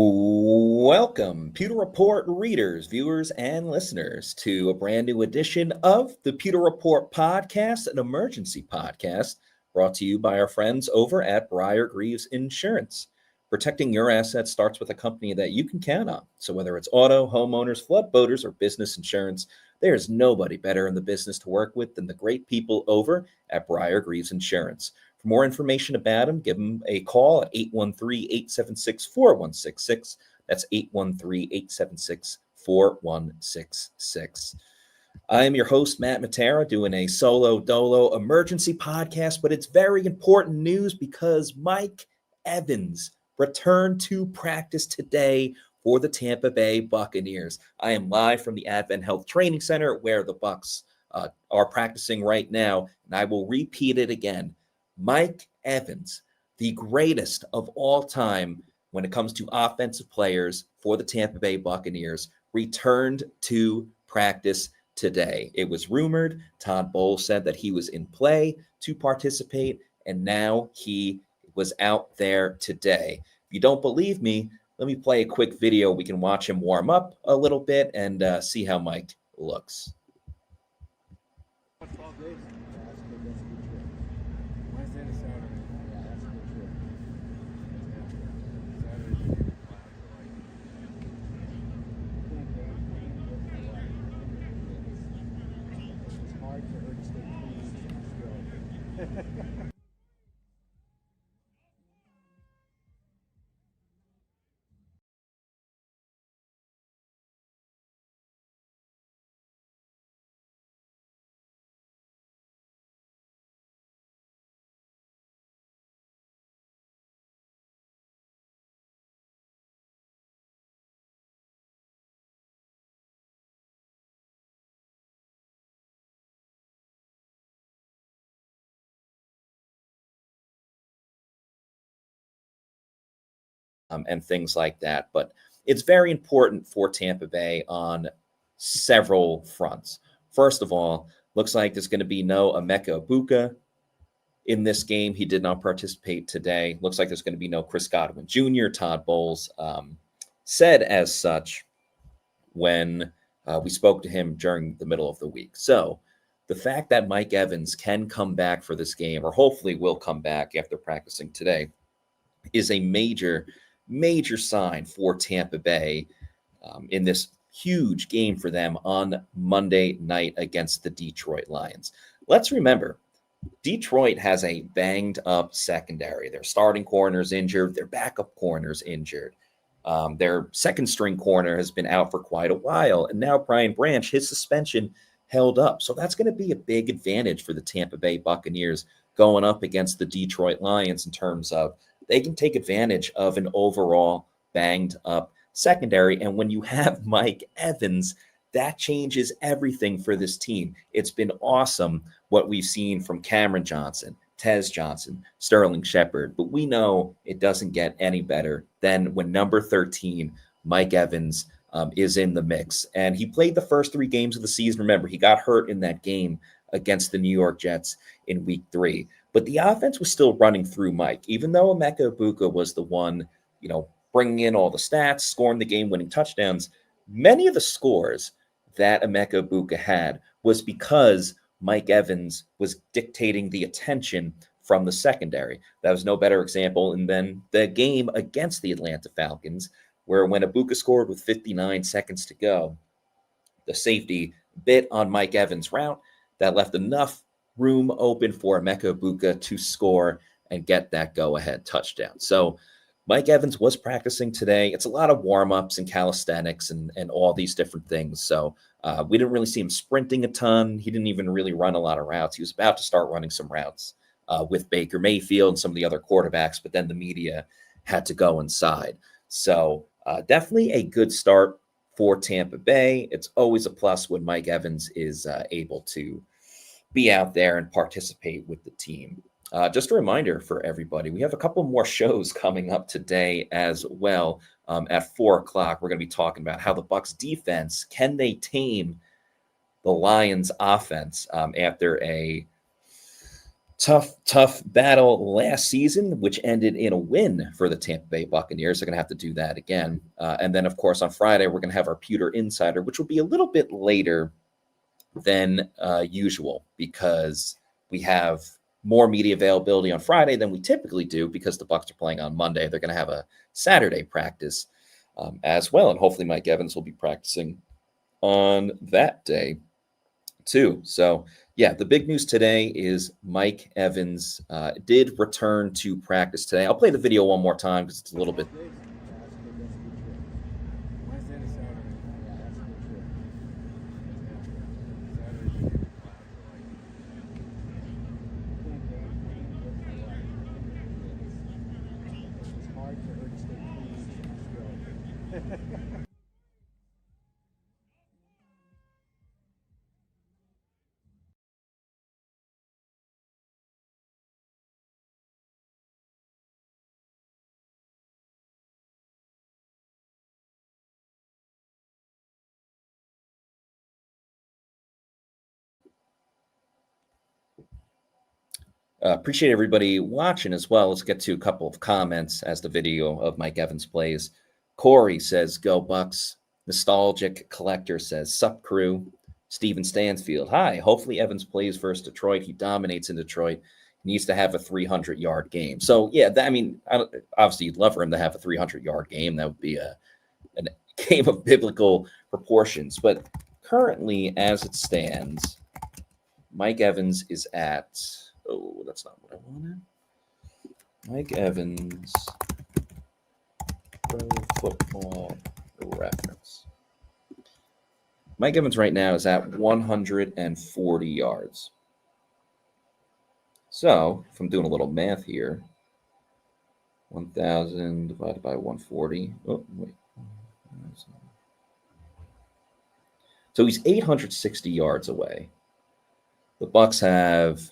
Welcome, Pewter Report readers, viewers, and listeners, to a brand new edition of the Pewter Report podcast, an emergency podcast brought to you by our friends over at Briar-Greaves Insurance. Protecting your assets starts with a company that you can count on. So whether it's auto, homeowners, flood, boaters, or business insurance, there's nobody better in the business to work with than the great people over at Briar-Greaves Insurance. For more information about them, give them a call at 813-876-4166. That's 813-876-4166. I am your host, Matt Matera, doing a solo dolo emergency podcast, but it's very important news because Mike Evans returned to practice today for the Tampa Bay Buccaneers. I am live from the Advent Health Training Center where the Bucs are practicing right now, and I will repeat it again. Mike Evans, the greatest of all time when it comes to offensive players for the Tampa Bay Buccaneers, returned to practice today. It was rumored. Todd Bowles said that he was in play to participate, and now he was out there today. If you don't believe me, let me play a quick video. We can watch him warm up a little bit and see how Mike looks. Wednesday to Saturday. Yeah, that's a good trip. It's hard for her to stay clean. And things like that. But it's very important for Tampa Bay on several fronts. First of all, looks like there's going to be no Emeka Egbuka in this game. He did not participate today. Looks like there's going to be no Chris Godwin Jr. Todd Bowles said as such when we spoke to him during the middle of the week. So the fact that Mike Evans can come back for this game, or hopefully will come back after practicing today, is a major sign for Tampa Bay in this huge game for them on Monday night against the Detroit Lions. Let's remember, Detroit has a banged up secondary. Their starting corner's injured. Their backup corner's injured. Their second string corner has been out for quite a while. And now Brian Branch, his suspension held up. So that's going to be a big advantage for the Tampa Bay Buccaneers going up against the Detroit Lions in terms of they can take advantage of an overall banged up secondary. And when you have Mike Evans, that changes everything for this team. It's been awesome what we've seen from Cameron Johnson, Tez Johnson, Sterling Shepard, but we know it doesn't get any better than when number 13, Mike Evans, is in the mix. And he played the first 3 games of the season. Remember, he got hurt in that game against the New York Jets in week 3. But the offense was still running through Mike, even though Emeka Egbuka was the one, bringing in all the stats, scoring the game-winning touchdowns. Many of the scores that Emeka Egbuka had was because Mike Evans was dictating the attention from the secondary. That was no better example than the game against the Atlanta Falcons, where when Egbuka scored with 59 seconds to go, the safety bit on Mike Evans' route that left enough room open for Emeka Egbuka to score and get that go-ahead touchdown. So Mike Evans was practicing today. It's a lot of warm-ups and calisthenics and all these different things. So we didn't really see him sprinting a ton. He didn't even really run a lot of routes. He was about to start running some routes with Baker Mayfield and some of the other quarterbacks, but then the media had to go inside. So definitely a good start for Tampa Bay. It's always a plus when Mike Evans is able to be out there and participate with the team. Just a reminder for everybody, we have a couple more shows coming up today as well. At 4 o'clock, we're going to be talking about how the Bucs defense, can they tame the Lions offense after a Tough battle last season, which ended in a win for the Tampa Bay Buccaneers. They're going to have to do that again. And then, of course, on Friday, we're going to have our Pewter Insider, which will be a little bit later than usual because we have more media availability on Friday than we typically do because the Bucs are playing on Monday. They're going to have a Saturday practice as well. And hopefully Mike Evans will be practicing on that day too. So, yeah, the big news today is Mike Evans did return to practice today. I'll play the video one more time because it's a little bit. Wednesday to Saturday. Yeah, that's a good trip. It's hard for her to stay clean and still. Appreciate everybody watching as well. Let's get to a couple of comments as the video of Mike Evans plays. Corey says, "Go Bucks." Nostalgic Collector says, "Sup crew." Steven Stansfield, "Hi. Hopefully Evans plays versus Detroit. He dominates in Detroit. He needs to have a 300-yard game." So yeah, obviously you'd love for him to have a 300-yard game. That would be a game of biblical proportions. But currently, as it stands, Mike Evans is at. Oh, that's not what I wanted. Mike Evans, Pro Football Reference. Mike Evans right now is at 140 yards. So, if I'm doing a little math here, 1,000 divided by 140. Oh, wait. So he's 860 yards away. The Bucs have,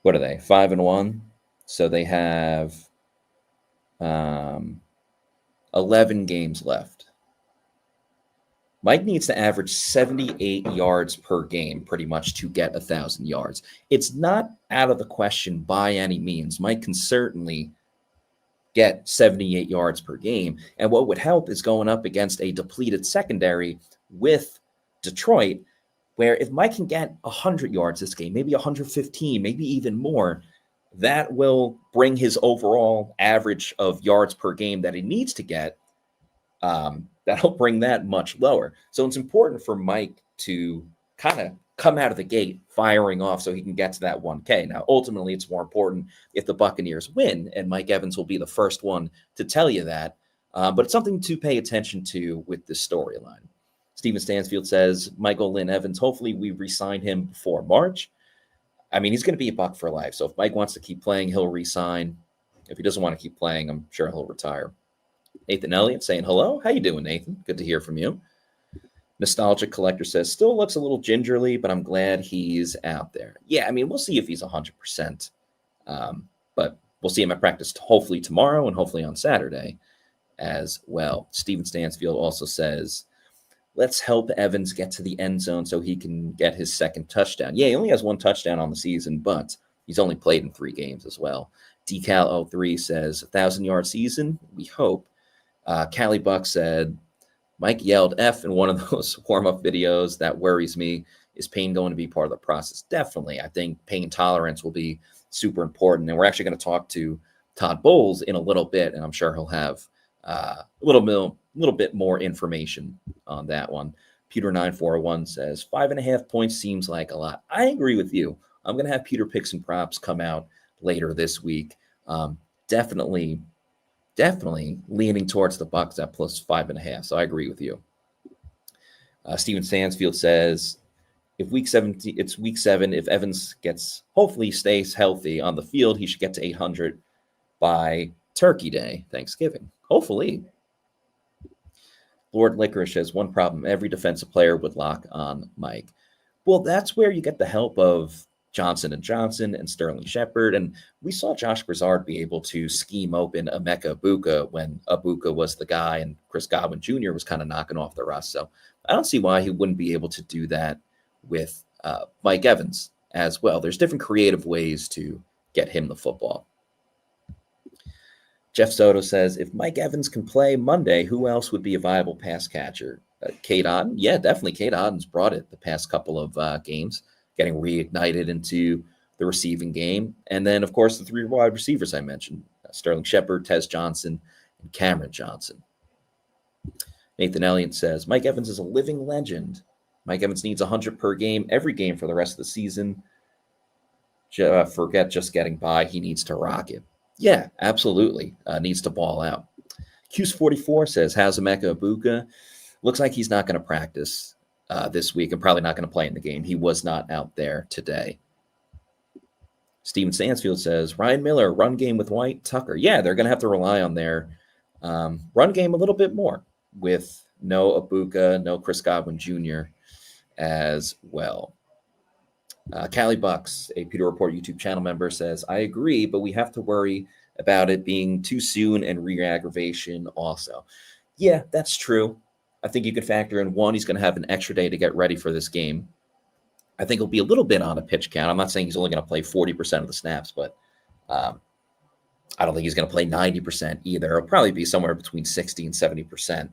what are they? 5-1. So they have 11 games left. Mike needs to average 78 yards per game pretty much to get 1,000 yards. It's not out of the question by any means. Mike can certainly get 78 yards per game. And what would help is going up against a depleted secondary with Detroit, where if Mike can get 100 yards this game, maybe 115, maybe even more, that will bring his overall average of yards per game that he needs to get. That'll bring that much lower. So it's important for Mike to kind of come out of the gate firing off so he can get to that 1K. Now, ultimately, it's more important if the Buccaneers win, and Mike Evans will be the first one to tell you that. But it's something to pay attention to with this storyline. Steven Stansfield says, "Michael Lynn Evans, hopefully we re-sign him before March." I mean, he's going to be a Buck for life. So if Mike wants to keep playing, he'll re-sign. If he doesn't want to keep playing, I'm sure he'll retire. Nathan Elliott saying, "Hello. How you doing, Nathan? Good to hear from you." Nostalgic Collector says, "Still looks a little gingerly, but I'm glad he's out there." Yeah, I mean, we'll see if he's 100%. But we'll see him at practice hopefully tomorrow and hopefully on Saturday as well. Steven Stansfield also says, "Let's help Evans get to the end zone so he can get his second touchdown." Yeah, he only has one touchdown on the season, but he's only played in 3 games as well. Decal03 says, 1,000-yard season, we hope. Cali Buck said, "Mike yelled F in one of those warm-up videos. That worries me. Is pain going to be part of the process?" Definitely. I think pain tolerance will be super important. And we're actually going to talk to Todd Bowles in a little bit, and I'm sure he'll have a little bit more information on that one. Pewter941 says, 5.5 points seems like a lot. I agree with you. I'm going to have Pewter Picks and Props come out later this week. Definitely leaning towards the Bucs at plus 5.5. So I agree with you. Steven Stansfield says, it's week 7. If Evans hopefully stays healthy on the field, he should get to 800 by Turkey Day, Thanksgiving. Hopefully. Lord Licorice has one problem. Every defensive player would lock on Mike. Well, that's where you get the help of Johnson & Johnson and Sterling Shepard. And we saw Josh Broussard be able to scheme open Emeka Egbuka when Egbuka was the guy and Chris Godwin Jr. was kind of knocking off the rust. So I don't see why he wouldn't be able to do that with Mike Evans as well. There's different creative ways to get him the football. Jeff Soto says, if Mike Evans can play Monday, who else would be a viable pass catcher? Cade Otton? Yeah, definitely. Cade Otton's brought it the past couple of games, getting reignited into the receiving game. And then, of course, the 3 wide receivers I mentioned, Sterling Shepard, Tez Johnson, and Cameron Johnson. Nathan Elliott says, Mike Evans is a living legend. Mike Evans needs 100 per game, every game for the rest of the season. Forget just getting by. He needs to rock it. Yeah, absolutely. Needs to ball out. Q's44 says, how's Emeka Egbuka? Looks like he's not going to practice this week and probably not going to play in the game. He was not out there today. Steven Stansfield says, Ryan Miller, run game with White, Tucker. Yeah, they're going to have to rely on their run game a little bit more with no Egbuka, no Chris Godwin Jr. as well. Callie Bucks, a Pewter Report YouTube channel member, says, I agree, but we have to worry about it being too soon and re-aggravation also. Yeah, that's true. I think you could factor in one, he's going to have an extra day to get ready for this game. I think he'll be a little bit on a pitch count. I'm not saying he's only going to play 40% of the snaps, but I don't think he's going to play 90% either. It'll probably be somewhere between 60 and 70%.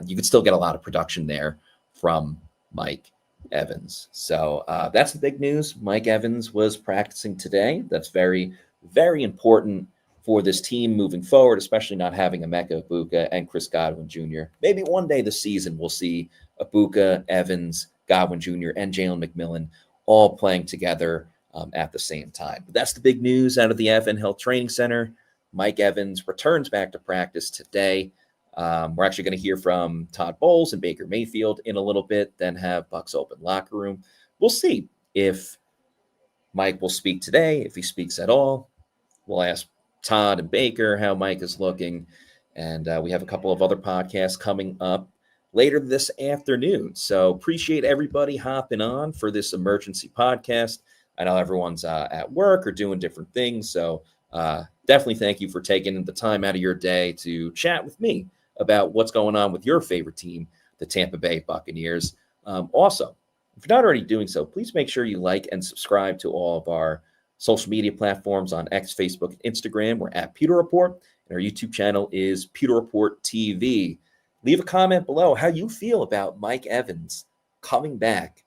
You could still get a lot of production there from Mike Evans. So that's the big news. Mike Evans was practicing today. That's very, very important for this team moving forward, especially not having Emeka Egbuka and Chris Godwin Jr. Maybe one day this season we'll see Egbuka, Evans, Godwin Jr., and Jalen McMillan all playing together at the same time. But that's the big news out of the Advent Health Training Center. Mike Evans returns back to practice today. We're actually going to hear from Todd Bowles and Baker Mayfield in a little bit, then have Bucs Open Locker Room. We'll see if Mike will speak today, if he speaks at all. We'll ask Todd and Baker how Mike is looking. And we have a couple of other podcasts coming up later this afternoon. So appreciate everybody hopping on for this emergency podcast. I know everyone's at work or doing different things. So definitely thank you for taking the time out of your day to chat with me about what's going on with your favorite team, the Tampa Bay Buccaneers. Also, if you're not already doing so, please make sure you like and subscribe to all of our social media platforms on X, Facebook, and Instagram. We're at Pewter Report, and our YouTube channel is Pewter Report TV. Leave a comment below how you feel about Mike Evans coming back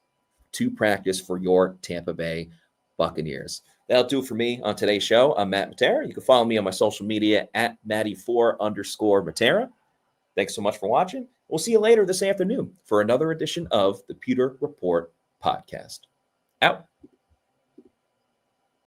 to practice for your Tampa Bay Buccaneers. That'll do it for me on today's show. I'm Matt Matera. You can follow me on my social media at Matty4_Matera. Thanks so much for watching. We'll see you later this afternoon for another edition of the Pewter Report podcast. Out.